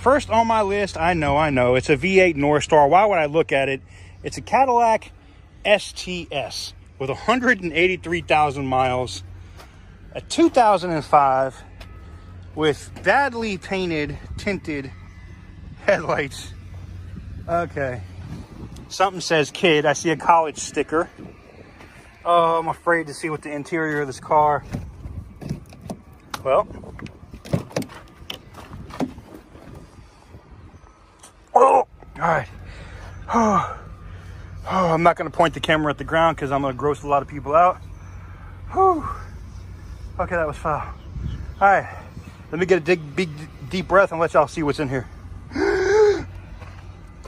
First on my list, I know, it's a V8 North Star. Why would I look at it? It's a Cadillac STS with 183,000 miles, a 2005 with badly painted, tinted headlights. Okay. Something says kid. I see a college sticker. Oh, I'm afraid to see what the interior of this car. Well. Oh, all right. Oh, I'm not going to point the camera at the ground because I'm going to gross a lot of people out. Whew. Okay, that was foul. All right. Let me get a big, deep breath and let y'all see what's in here.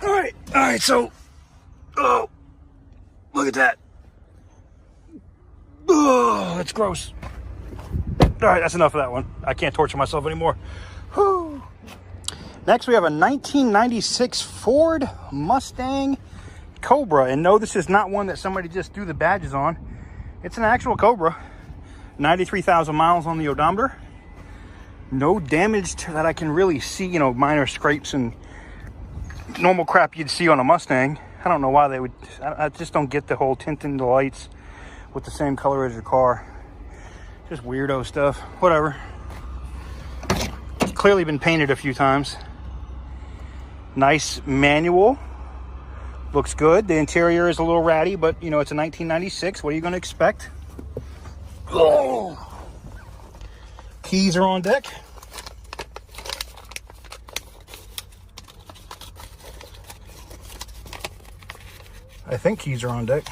All right, so, oh, look at that. Oh, that's gross. All right, that's enough of that one. I can't torture myself anymore. Whew. Next, we have a 1996 Ford Mustang Cobra. And no, this is not one that somebody just threw the badges on. It's an actual Cobra. 93,000 miles on the odometer. No damage that I can really see, you know, minor scrapes and normal crap you'd see on a Mustang. I don't know why they would. I just don't get the whole tinting the lights with the same color as your car. Just weirdo stuff. Whatever. It's clearly been painted a few times. Nice manual. Looks good. The interior is a little ratty, but you know, it's a 1996. What are you going to expect? Oh. Keys are on deck. I think keys are on deck.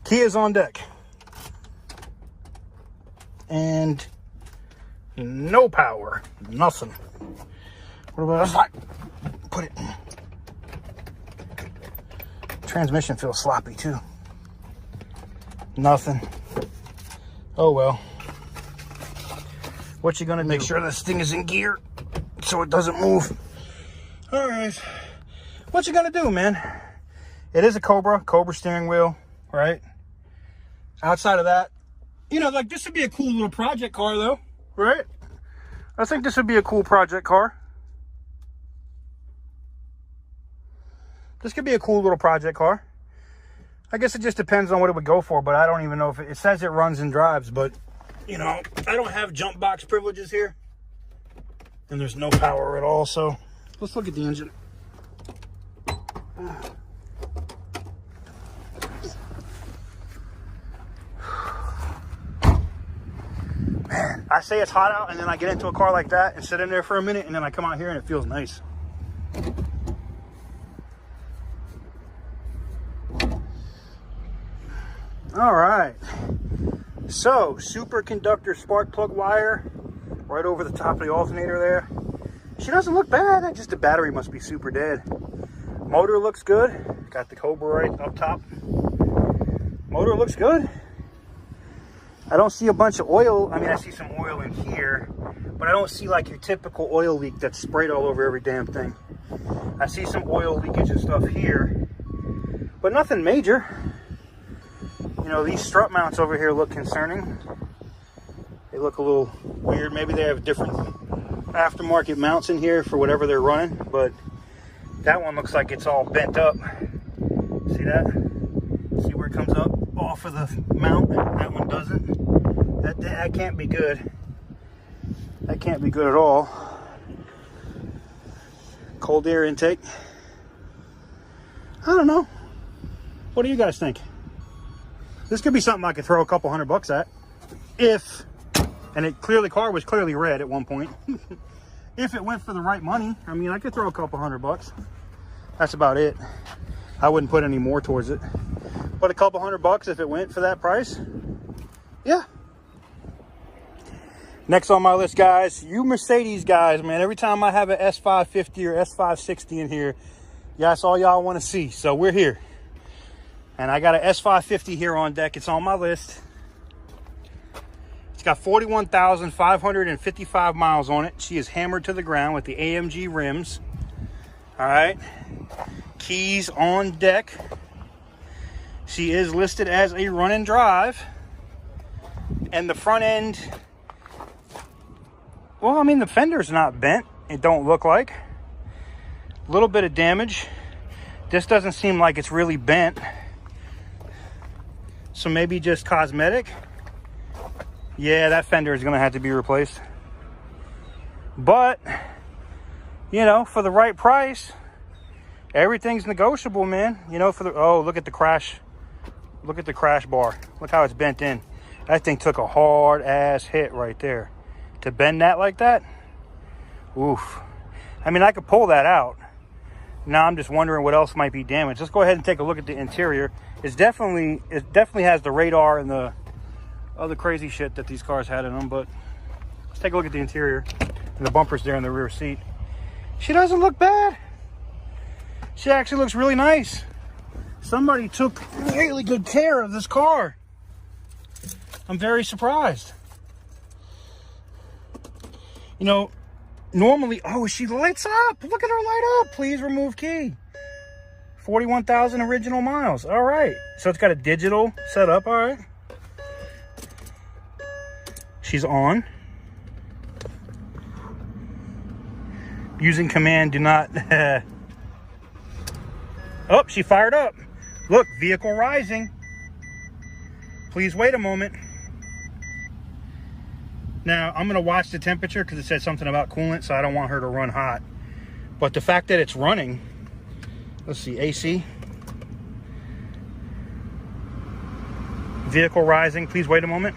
Key is on deck. And no power. Nothing. What about put it? Transmission feels sloppy too. Nothing. Oh well. What you gonna do? Make sure this thing is in gear so it doesn't move. All right. What you gonna do, man? It is a Cobra steering wheel, right? Outside of that, you know, like this would be a cool little project car though, right? I think this would be a cool project car. This could be a cool little project car. I guess it just depends on what it would go for, but I don't even know if it says it runs and drives, but you know, I don't have jump box privileges here. And there's no power at all, so let's look at the engine. Man, I say it's hot out and then I get into a car like that and sit in there for a minute and then I come out here and it feels nice. All right, so superconductor spark plug wire right over the top of the alternator there. She doesn't look bad, just the battery must be super dead. Motor looks good. Got the Cobra right up top. Motor looks good. I don't see a bunch of oil. I mean, I see some oil in here, but I don't see like your typical oil leak that's sprayed all over every damn thing. I see some oil leakage and stuff here, but nothing major. You know, these strut mounts over here look concerning. They look a little weird. Maybe they have different aftermarket mounts in here for whatever they're running, but that one looks like it's all bent up. See that? See where it comes up off of the mount? That one doesn't. That can't be good. That can't be good at all. Cold air intake. I don't know. What do you guys think? This could be something I could throw a couple $100 at. If, and car was clearly red at one point. If it went for the right money, I mean, I could throw a couple $100. That's about it. I wouldn't put any more towards it. But a couple $100 if it went for that price. Yeah. Next on my list, guys, you Mercedes guys, man. Every time I have an S550 or S560 in here, yeah, that's all y'all want to see. So we're here. And I got an S550 here on deck. It's on my list. It's got 41,555 miles on it. She is hammered to the ground with the AMG rims. All right. Keys on deck. She is listed as a run and drive. And the front end Well, I mean, the fender's not bent. It don't look like. A little bit of damage. This doesn't seem like it's really bent. So maybe just cosmetic. Yeah, that fender is going to have to be replaced. But, you know, for the right price, everything's negotiable, man. You know, for the... Oh, look at the crash. Look at the crash bar. Look how it's bent in. That thing took a hard-ass hit right there. To bend that like that? Oof. I mean, I could pull that out. Now I'm just wondering what else might be damaged. Let's go ahead and take a look at the interior. It definitely has the radar and the other crazy shit that these cars had in them, but let's take a look at the interior. And the bumpers there in the rear seat. She doesn't look bad. She actually looks really nice. Somebody took really good care of this car. I'm very surprised. You know, normally, oh, she lights up. Look at her light up. Please remove key. 41,000 original miles. All right. So it's got a digital setup. All right. She's on. Using command, do not. Oh, she fired up. Look, vehicle rising. Please wait a moment. Now, I'm going to watch the temperature because it said something about coolant, so I don't want her to run hot. But the fact that it's running, let's see, AC. Vehicle rising. Please wait a moment.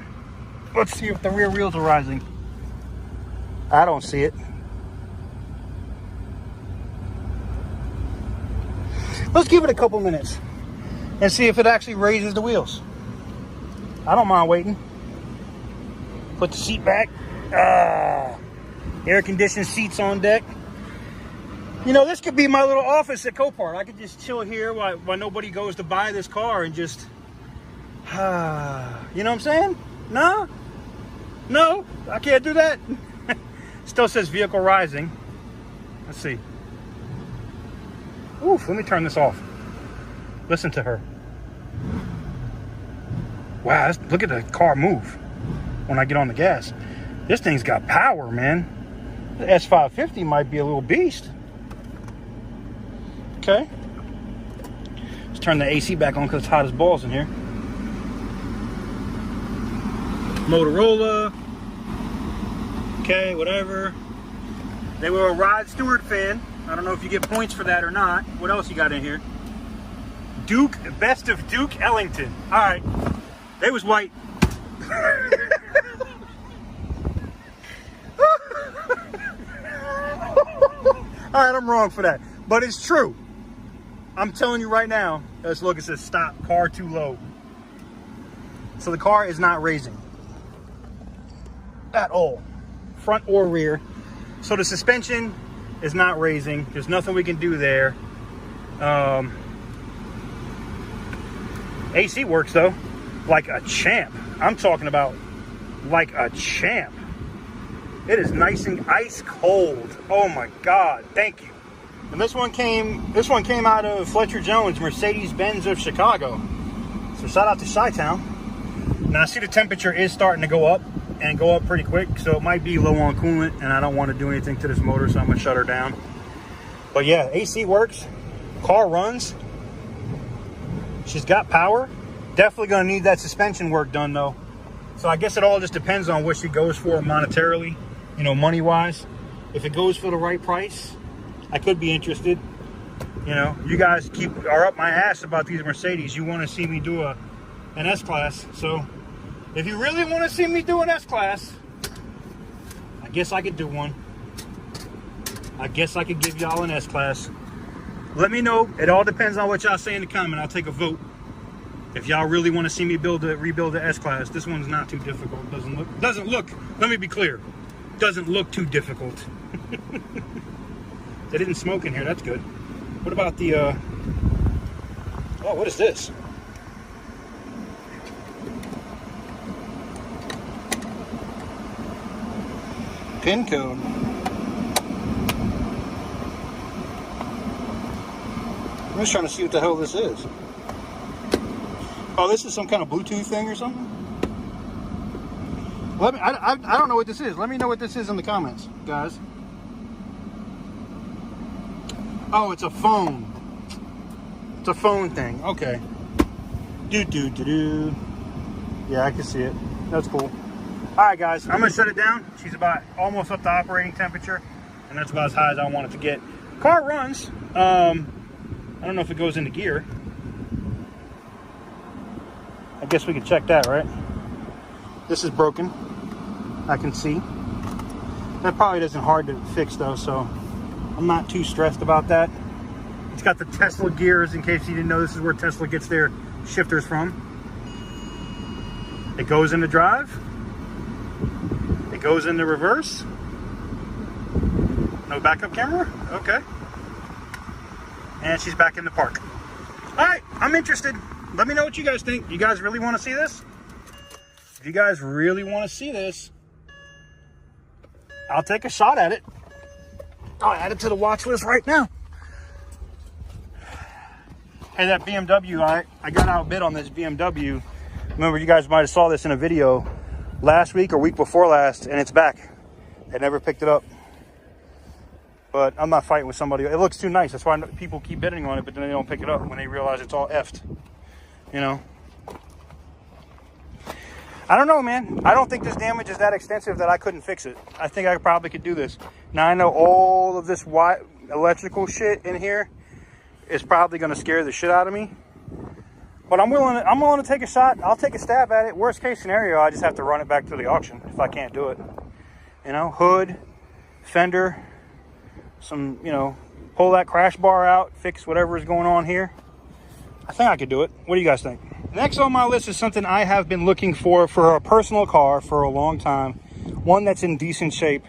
Let's see if the rear wheels are rising. I don't see it. Let's give it a couple minutes and see if it actually raises the wheels. I don't mind waiting. Put the seat back. Air conditioned seats on deck. You know, this could be my little office at Copart. I could just chill here while nobody goes to buy this car and just, you know what I'm saying? No, I can't do that. Still says vehicle rising. Let's see. Oof, let me turn this off. Listen to her. Wow, look at the car move when I get on the gas. This thing's got power, man. The S550 might be a little beast. Okay. Let's turn the AC back on because it's hot as balls in here. Motorola. Okay, whatever. They were a Rod Stewart fan. I don't know if you get points for that or not. What else you got in here? Duke, best of Duke Ellington. All right. They was white. All right, I'm wrong for that. But it's true. I'm telling you right now. Let's look. It says stop. Car too low. So the car is not raising. At all. Front or rear. So the suspension is not raising. There's nothing we can do there. AC works though. Like a champ. I'm talking about like a champ. It is nice and ice cold. Oh my God, thank you. And this one came out of Fletcher Jones, Mercedes-Benz of Chicago. So shout out to Chi-Town. Now I see the temperature is starting to go up and go up pretty quick, so it might be low on coolant, and I don't want to do anything to this motor, so I'm gonna shut her down. But yeah, AC works, car runs. She's got power. Definitely gonna need that suspension work done though. So I guess it all just depends on what she goes for monetarily, you know, money-wise. If it goes for the right price, I could be interested. You know, you guys are up my ass about these Mercedes. You want to see me do an S-Class. So if you really want to see me do an S-Class, I guess I could do one. I guess I could give y'all an S-Class. Let me know. It all depends on what y'all say in the comment. I'll take a vote. If y'all really want to see me rebuild the S-Class, this one's not too difficult. Doesn't look, let me be clear. Doesn't look too difficult. They didn't smoke in here, that's good. What about the, oh, what is this? Pin code. I'm just trying to see what the hell this is. Oh, this is some kind of Bluetooth thing or something? Let me, I don't know what this is. Let me know what this is in the comments, guys. Oh, it's a phone. It's a phone thing. Okay. Do. Yeah, I can see it. That's cool. All right, guys. I'm going to shut it down. She's about almost up to operating temperature. And that's about as high as I want it to get. Car runs. I don't know if it goes into gear. I guess we could check that, right? This is broken. I can see. That probably isn't hard to fix, though, so I'm not too stressed about that. It's got the Tesla gears, in case you didn't know. This is where Tesla gets their shifters from. It goes into drive. It goes into reverse. No backup camera? Okay. And she's back in the park. All right, I'm interested. Let me know what you guys think. You guys really want to see this? If you guys really want to see this, I'll take a shot at it. I'll add it to the watch list right now. Hey, that BMW, I got outbid on this BMW. Remember, you guys might have saw this in a video last week or week before last, and it's back. They never picked it up. But I'm not fighting with somebody. It looks too nice. That's why people keep bidding on it, but then they don't pick it up when they realize it's all effed. You know? I don't know, man. I don't think this damage is that extensive that I couldn't fix it. I think I probably could do this. Now, I know all of this electrical shit in here is probably going to scare the shit out of me. But I'm willing to take a shot. I'll take a stab at it. Worst case scenario, I just have to run it back to the auction if I can't do it. You know, hood, fender, some, you know, pull that crash bar out, fix whatever is going on here. I think I could do it. What do you guys think? Next on my list is something I have been looking for a personal car for a long time. One that's in decent shape.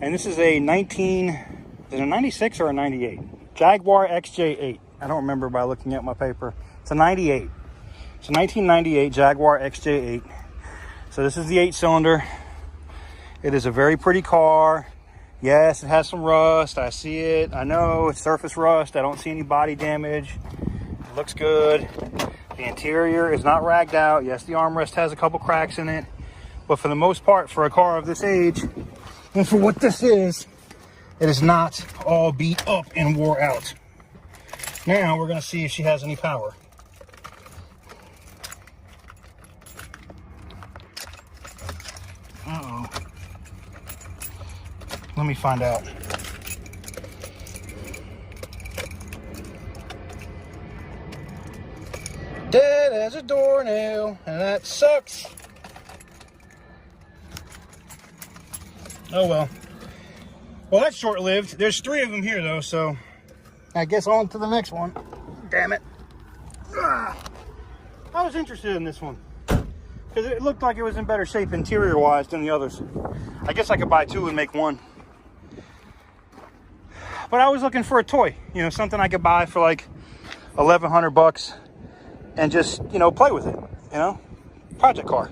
And this is a 96 or a 98? Jaguar XJ8. I don't remember by looking at my paper. It's a 98. It's a 1998 Jaguar XJ8. So this is the 8-cylinder. It is a very pretty car. Yes, it has some rust. I see it. I know it's surface rust. I don't see any body damage. It looks good. The interior is not ragged out. Yes, the armrest has a couple cracks in it. But for the most part, for a car of this age, and for what this is, it is not all beat up and wore out. Now we're going to see if she has any power. Uh-oh. Let me find out. Dead as a doornail, and that sucks. Oh well. Well, that's short-lived. There's 3 of them here, though, so I guess on to the next one. Damn it. I was interested in this one because it looked like it was in better shape interior-wise than the others. I guess I could buy 2 and make 1. But I was looking for a toy, you know, something I could buy for like $1,100 and just, you know, play with it, you know, project car,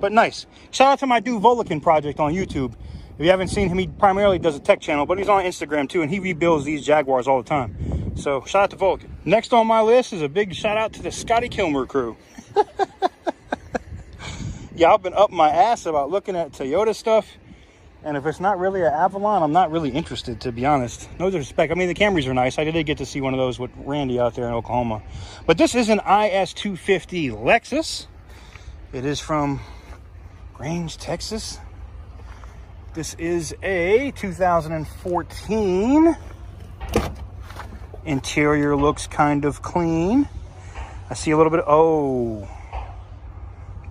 but nice. Shout out to my dude Volican Project on YouTube. If you haven't seen him, he primarily does a tech channel, but he's on Instagram too, and he rebuilds these Jaguars all the time. So shout out to Volican. Next on my list is a big shout out to the Scotty Kilmer crew. Yeah, I've been up my ass about looking at Toyota stuff. And if it's not really an Avalon, I'm not really interested, to be honest. No disrespect. I mean, the Camrys are nice. I did get to see one of those with Randy out there in Oklahoma. But this is an IS250 Lexus. It is from Grange, Texas. This is a 2014. Interior looks kind of clean. I see a little bit of, oh,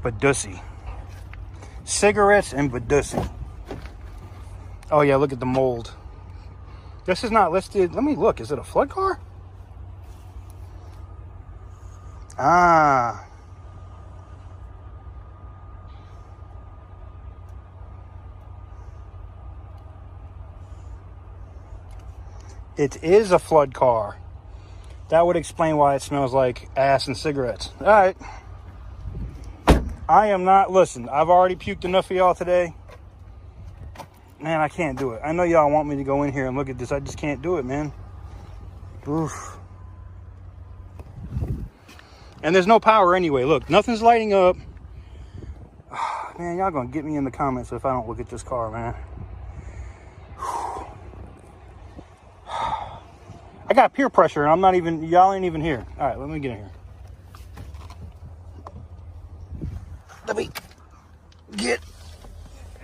Badussy. Cigarettes and Badussy. Oh yeah, look at the mold. This is not listed. Let me look. Is it a flood car? Ah. It is a flood car. That would explain why it smells like ass and cigarettes. All right. I am not, listen, I've already puked enough of y'all today. Man, I can't do it. I know y'all want me to go in here and look at this. I just can't do it, man. Oof. And there's no power anyway. Look, nothing's lighting up. Man, y'all gonna get me in the comments if I don't look at this car, man. I got peer pressure and I'm not even, y'all ain't even here. All right, let me get in here. Let me get,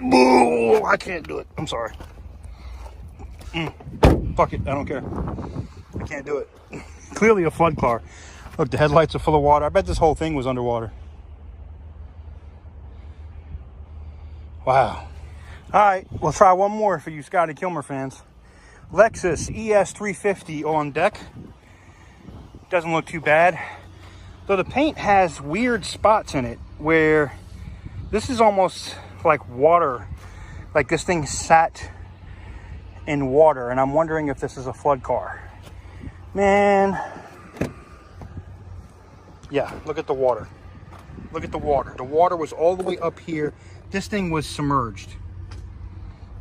boo, I can't do it. I'm sorry. Fuck it, I don't care. I can't do it. Clearly a flood car. Look, the headlights are full of water. I bet this whole thing was underwater. Wow. All right, we'll try one more for you Scotty Kilmer fans. Lexus ES350 on deck. Doesn't look too bad. Though the paint has weird spots in it where this is almost like water. Like this thing sat in water, and I'm wondering if this is a flood car. Man. Yeah, look at the water. Look at the water. The water was all the way up here. This thing was submerged.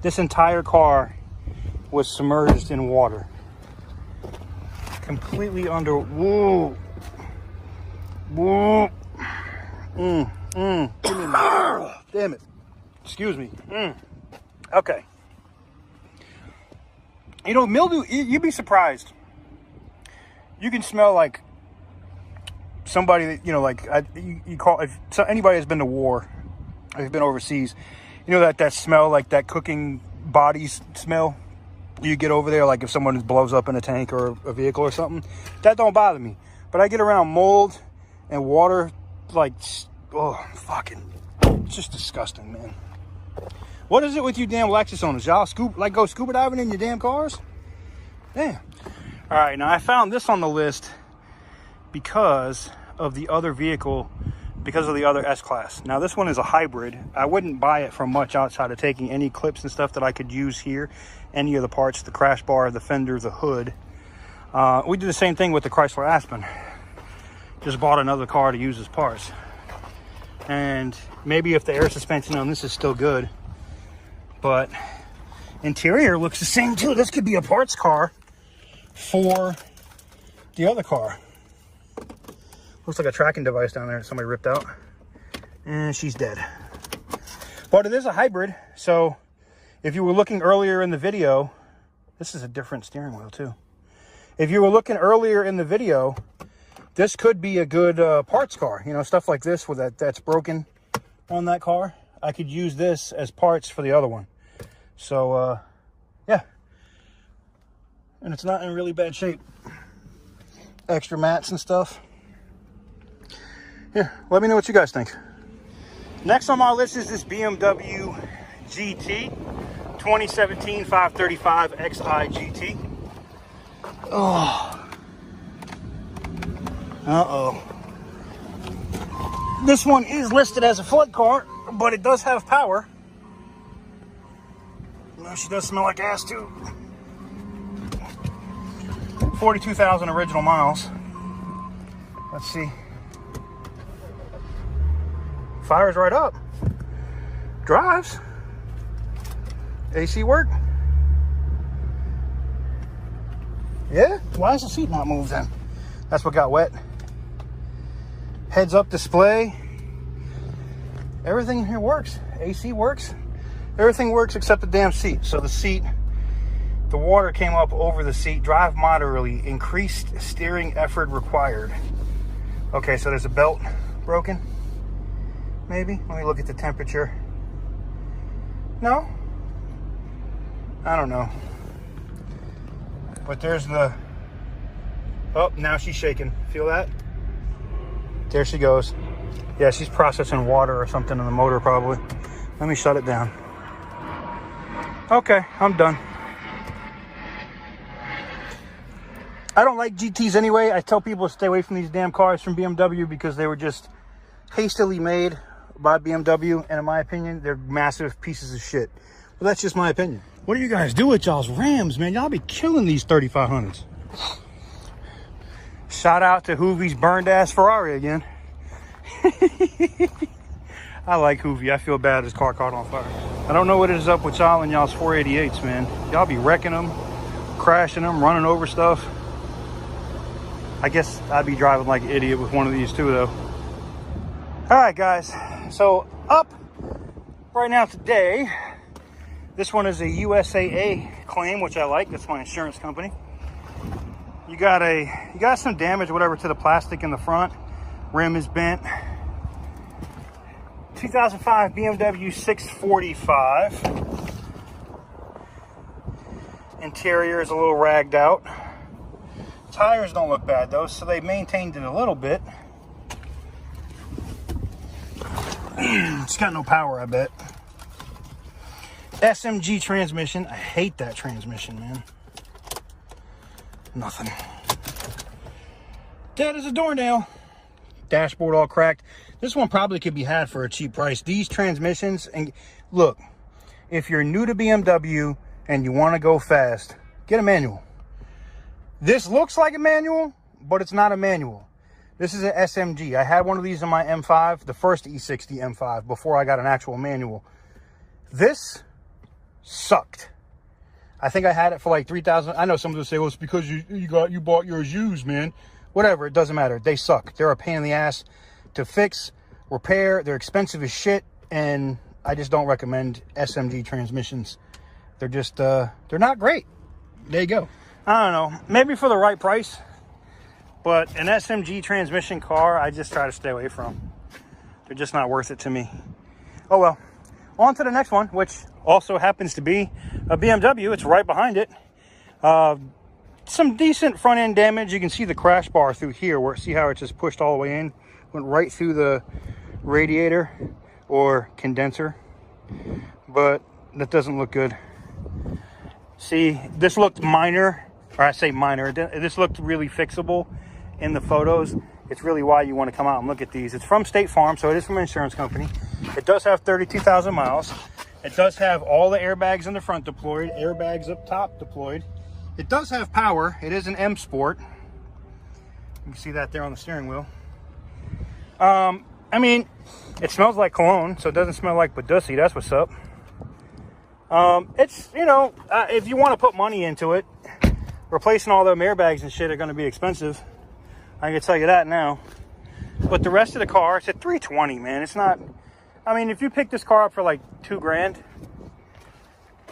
This entire car was submerged in water. Completely under. Whoa. Whoa. Give me damn it. Excuse me. Okay. You know, mildew, you'd be surprised. You can smell like somebody that, you know, like you call, if anybody has been to war, has been overseas, you know that smell, like that cooking bodies smell you get over there, like if someone blows up in a tank or a vehicle or something. That don't bother me, but I get around mold and water, like, oh, fucking, it's just disgusting, man. What is it with you damn Lexus owners? Y'all go scuba diving in your damn cars? Damn. All right, now I found this on the list because of the other vehicle, because of the other S-Class. Now this one is a hybrid. I wouldn't buy it for much outside of taking any clips and stuff that I could use here, any of the parts, the crash bar, the fender, the hood. We did the same thing with the Chrysler Aspen. Just bought another car to use as parts. And maybe if the air suspension on this is still good, but interior looks the same too. This could be a parts car for the other car. Looks like a tracking device down there that somebody ripped out. And she's dead. But it is a hybrid. So if you were looking earlier in the video, this is a different steering wheel too. If you were looking earlier in the video, this could be a good parts car. You know, stuff like this with that's broken on that car. I could use this as parts for the other one. So, yeah. And it's not in really bad shape. Extra mats and stuff. Yeah, let me know what you guys think. Next on my list is this BMW GT 2017 535 Xi GT. Oh. Uh-oh. This one is listed as a flood car, but it does have power. Well, she does smell like ass too. 42,000 original miles. Let's see. Fires right up. Drives. AC work. Yeah? Why is the seat not moved then? That's what got wet. Heads up display. Everything in here works. AC works. Everything works except the damn seat. So the seat, the water came up over the seat. Drive moderately. Increased steering effort required. Okay, so there's a belt broken. Maybe. Let me look at the temperature. No? I don't know. But there's the... Oh, now she's shaking. Feel that? There she goes. Yeah, she's processing water or something in the motor probably. Let me shut it down. Okay, I'm done. I don't like GTs anyway. I tell people to stay away from these damn cars from BMW because they were just hastily made by BMW, and in my opinion, they're massive pieces of shit. But that's just my opinion. What do you guys do with y'all's Rams, man? Y'all be killing these 3500s. Shout out to Hoovie's burned ass Ferrari again. I like Hoovie. I feel bad his car caught on fire. I don't know what is up with y'all and y'all's 488s, man. Y'all be wrecking them, crashing them, running over stuff. I guess I'd be driving like an idiot with one of these too, though. All right, guys. So up Right now today, this one is a USAA claim, which I like. That's my insurance company. You got some damage, whatever, to the plastic in the front. Rim is bent. 2005 BMW 645. Interior is a little ragged out. Tires don't look bad though, so they maintained it a little bit. It's got no power, I bet. SMG transmission. I hate that transmission, man. Nothing. Dead as a doornail. Dashboard all cracked. This one probably could be had for a cheap price. These transmissions, and look, if you're new to BMW and you want to go fast, get a manual. This looks like a manual, but it's not a manual. This is an SMG. I had one of these in my M5, the first E60 M5, before I got an actual manual. This sucked. I think I had it for like 3,000. I know some of them say, well, it's because you bought yours used, man. Whatever, it doesn't matter. They suck. They're a pain in the ass to fix, repair. They're expensive as shit, and I just don't recommend SMG transmissions. They're just, they're not great. There you go. I don't know. Maybe for the right price. But an SMG transmission car, I just try to stay away from. They're just not worth it to me. Oh well. On to the next one, which also happens to be a BMW. It's right behind it. Some decent front end damage. You can see the crash bar through here. See how it just pushed all the way in? Went right through the radiator or condenser. But that doesn't look good. See, this looked minor. Or I say minor. This looked really fixable in the photos. It's really why you want to come out and look at these. It's from State Farm, so it is from an insurance company. It does have 32,000 miles. It does have all the airbags in the front deployed, airbags up top deployed. It does have power. It is an M Sport. You can see that there on the steering wheel. I mean, it smells like cologne, so it doesn't smell like Badussi. That's what's up. It's, you know, if you want to put money into it, replacing all them airbags and shit are going to be expensive. I can tell you that now. But the rest of the car, it's at $320, man. It's not, I mean, if you pick this car up for like $2,000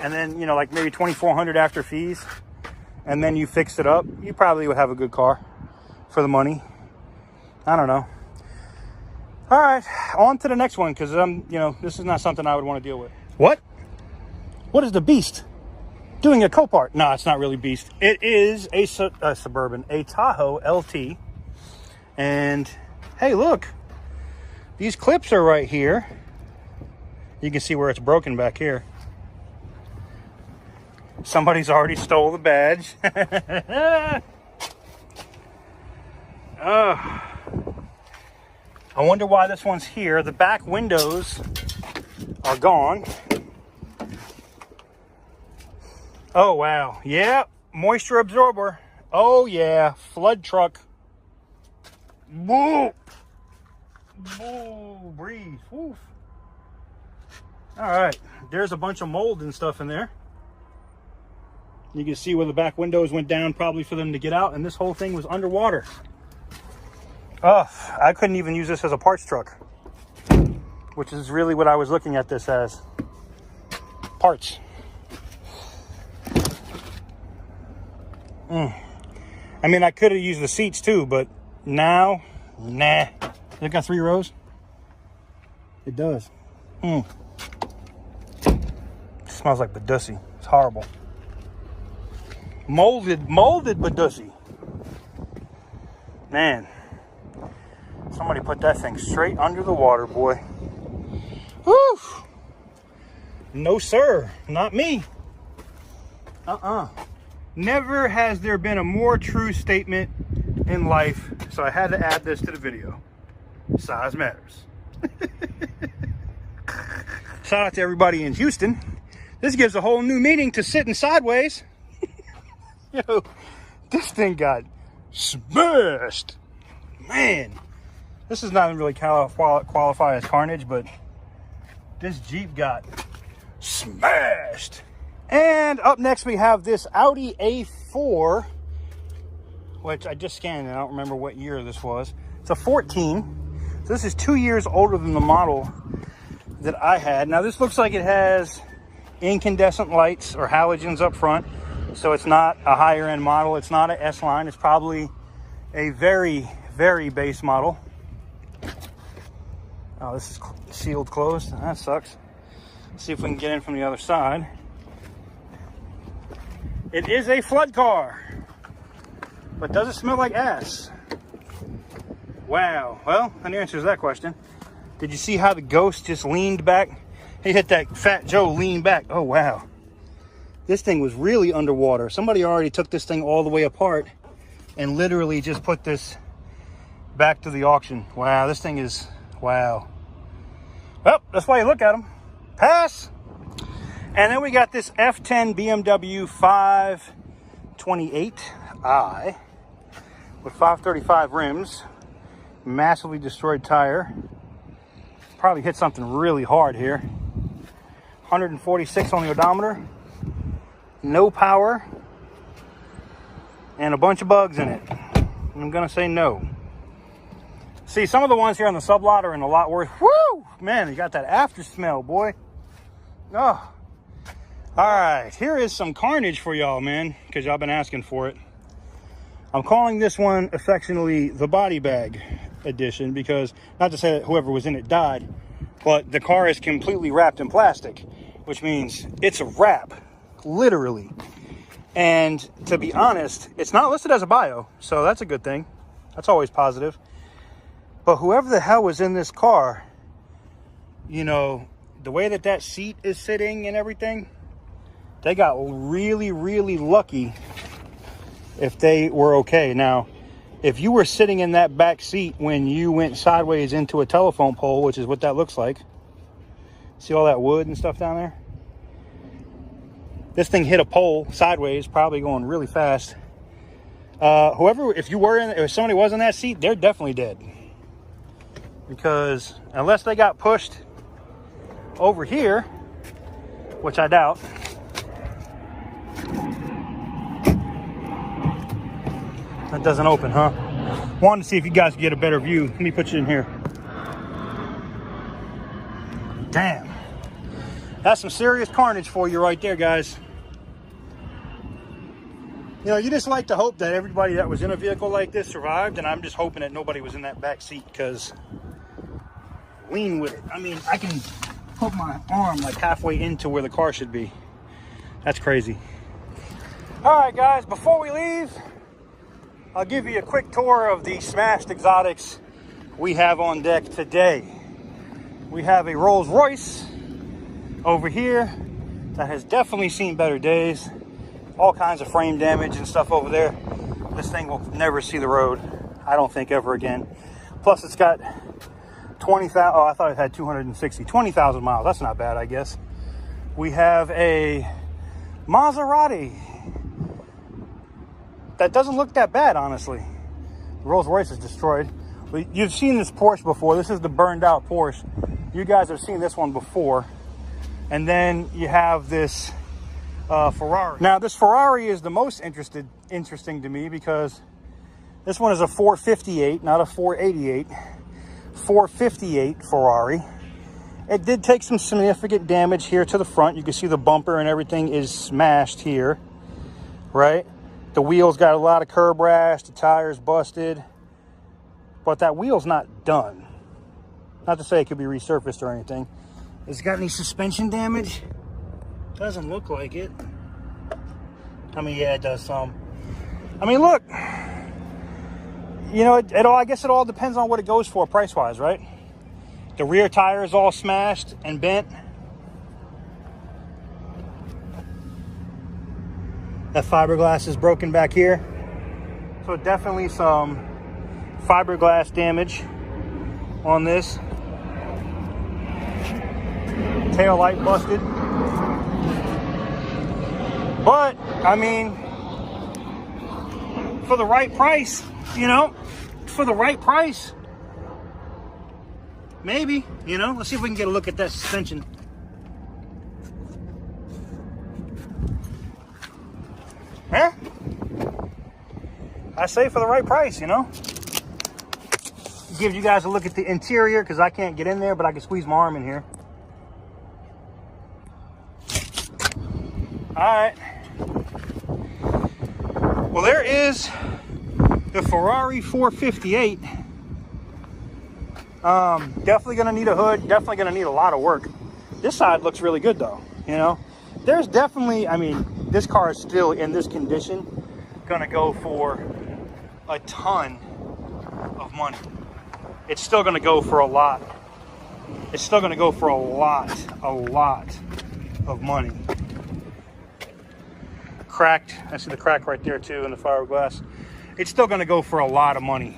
and then, you know, like maybe $2,400 after fees, and then you fixed it up, you probably would have a good car for the money. I don't know. All right, on to the next one, because you know, this is not something I would want to deal with. What is the beast doing a Copart? No, it's not really beast. It is a Suburban, a Tahoe LT. And hey, look, these clips are right here. You can see where it's broken back here. Somebody's already stole the badge. I wonder why this one's here. The back windows are gone. Oh, wow. Yeah, moisture absorber. Oh, yeah, flood truck. Whoa. Whoa, breathe. Woof. All right, there's a bunch of mold and stuff in there. You can see where the back windows went down, probably for them to get out, and this whole thing was underwater. Oh, I couldn't even use this as a parts truck, which is really what I was looking at this as. Parts. I mean, I could have used the seats too, but now, nah. It got 3 rows? It does. It smells like Badussi. It's horrible. Molded Badussi. Man. Somebody put that thing straight under the water, boy. Whew. No, sir. Not me. Never has there been a more true statement in life, so I had to add this to the video. Size matters. Shout out to everybody in Houston. This gives a whole new meaning to sitting sideways. Yo, this thing got smashed. Man, this does not really qualify as carnage, but this Jeep got smashed. And up next we have this Audi A4, which I just scanned and I don't remember what year this was. It's a 14. So this is 2 years older than the model that I had. Now this looks like it has incandescent lights or halogens up front, so it's not a higher end model. It's not an S line. It's probably a very, very base model. Oh, this is sealed closed. That sucks. Let's see if we can get in from the other side. It is a flood car, but does it smell like ass? Wow. Well, that answers that question. Did you see how the Ghost just leaned back? He hit that Fat Joe lean back. Oh, wow. This thing was really underwater. Somebody already took this thing all the way apart and literally just put this back to the auction. Wow, this thing is, wow. Well, that's why you look at them. Pass. And then we got this F10 BMW 528i with 535 rims, massively destroyed tire. Probably hit something really hard here. 146 on the odometer, no power, and a bunch of bugs in it. I'm gonna say no. See, some of the ones here on the sublot are in a lot worse. Woo! Man, you got that after smell, boy. Oh. All right, here is some carnage for y'all, man, because y'all been asking for it. I'm calling this one affectionately the body bag edition because, not to say that whoever was in it died, but the car is completely wrapped in plastic, which means it's a wrap, literally. And to be honest, it's not listed as a bio, so that's a good thing. That's always positive. But whoever the hell was in this car, you know, the way that that seat is sitting and everything, they got really, really lucky if they were okay. Now, if you were sitting in that back seat when you went sideways into a telephone pole, which is what that looks like. See all that wood and stuff down there? This thing hit a pole sideways, probably going really fast. If somebody was in that seat, they're definitely dead. Because unless they got pushed over here, which I doubt. That doesn't open, huh? Wanted to see if you guys could get a better view. Let me put you in here. Damn. That's some serious carnage for you right there, guys. You know, you just like to hope that everybody that was in a vehicle like this survived, and I'm just hoping that nobody was in that back seat, because lean with it. I mean, I can put my arm like halfway into where the car should be. That's crazy. All right, guys, before we leave, I'll give you a quick tour of the smashed exotics we have on deck today. We have a Rolls Royce over here that has definitely seen better days. All kinds of frame damage and stuff over there. This thing will never see the road, I don't think, ever again. Plus, it's got 20,000, oh, I thought it had 260, 20,000 miles. That's not bad, I guess. We have a Maserati that doesn't look that bad, honestly. The Rolls Royce is destroyed. You've seen this Porsche before. This is the burned out Porsche. You guys have seen this one before. And then you have this Ferrari. Now, this Ferrari is the most interesting to me because this one is a 458, not a 488. 458 Ferrari. It did take some significant damage here to the front. You can see the bumper and everything is smashed here, right? The wheels got a lot of curb rash, the tires busted, but that wheel's not done. Not to say it could be resurfaced or anything. Has it got any suspension damage? Doesn't look like it. I mean, yeah, it does some. I mean, look, you know, I guess it all depends on what it goes for price-wise, right? The rear tire is all smashed and bent. That fiberglass is broken back here. So definitely some fiberglass damage on this. Tail light busted. But, I mean, for the right price, you know, for the right price, maybe, you know. Let's see if we can get a look at that suspension. Huh? I say for the right price, you know. Give you guys a look at the interior because I can't get in there, but I can squeeze my arm in here. All right. Well, there is the Ferrari 458. Definitely gonna need a hood, definitely gonna need a lot of work. This side looks really good though, you know. There's definitely, I mean, this car is still in this condition gonna go for a ton of money. It's still gonna go for a lot. It's still gonna go for a lot of money. Cracked, I see the crack right there too in the fiberglass. It's still gonna go for a lot of money.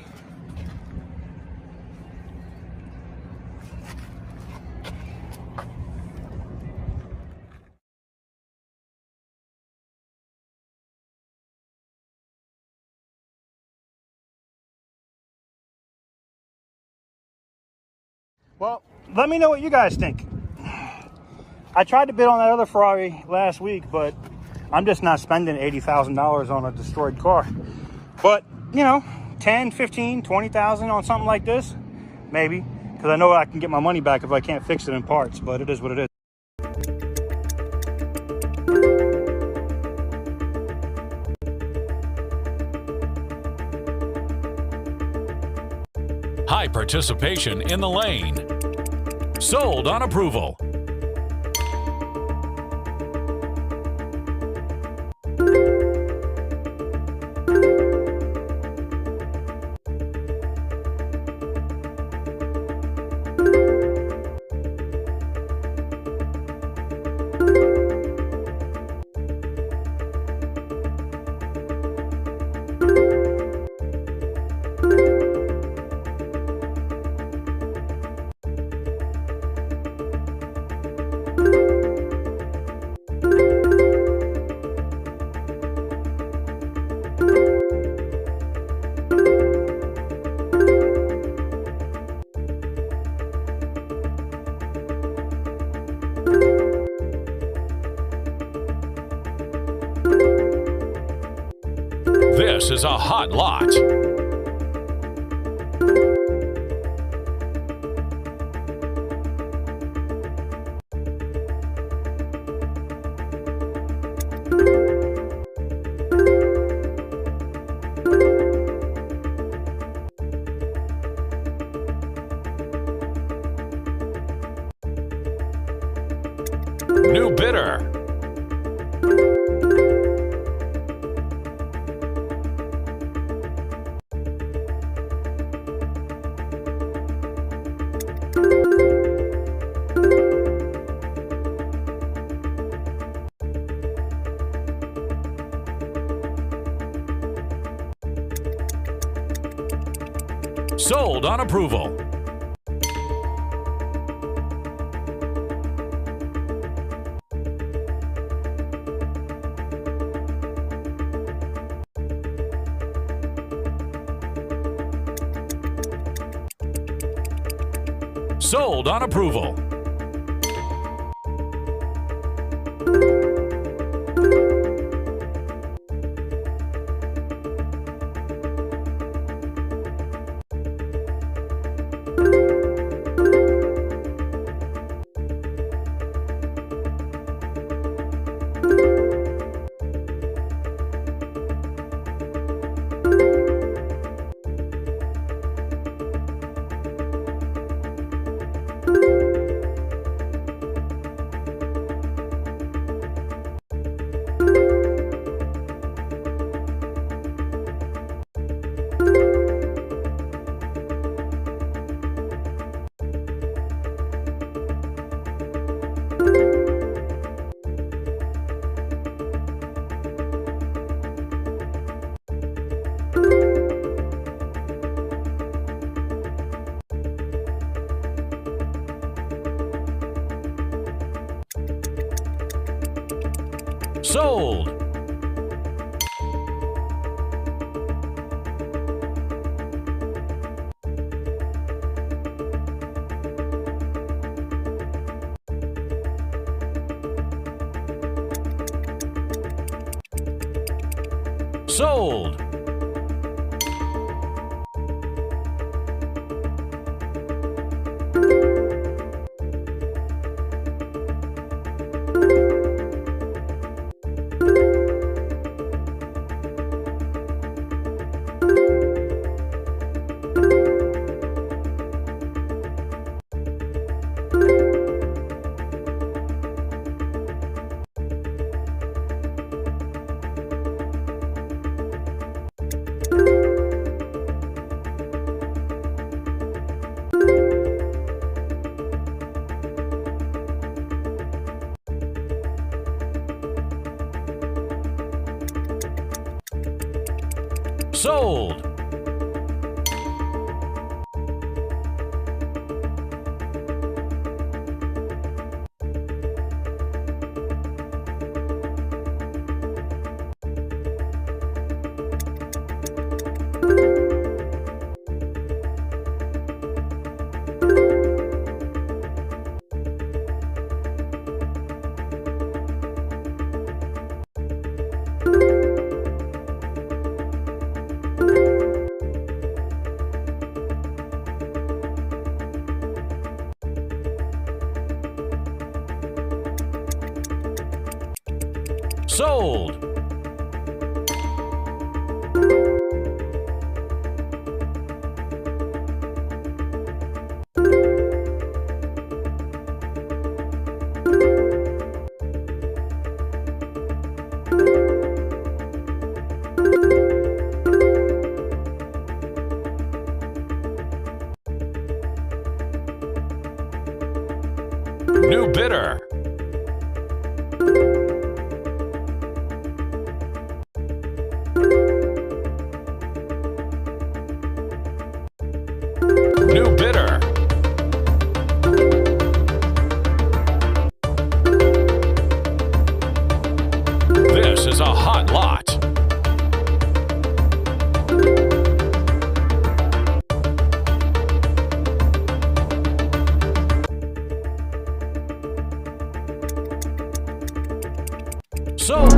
Well, let me know what you guys think. I tried to bid on that other Ferrari last week, but I'm just not spending $80,000 on a destroyed car. But, you know, 10, 15, 20,000 on something like this, maybe. Because I know I can get my money back if I can't fix it in parts, but it is what it is. High participation in the lane. Sold on approval. This is a hot lot. New bidder. Sold on approval. Sold on approval. Sold. Sold. Sold. Sold. New bidder. New bidder. This is a hot lot. Sold.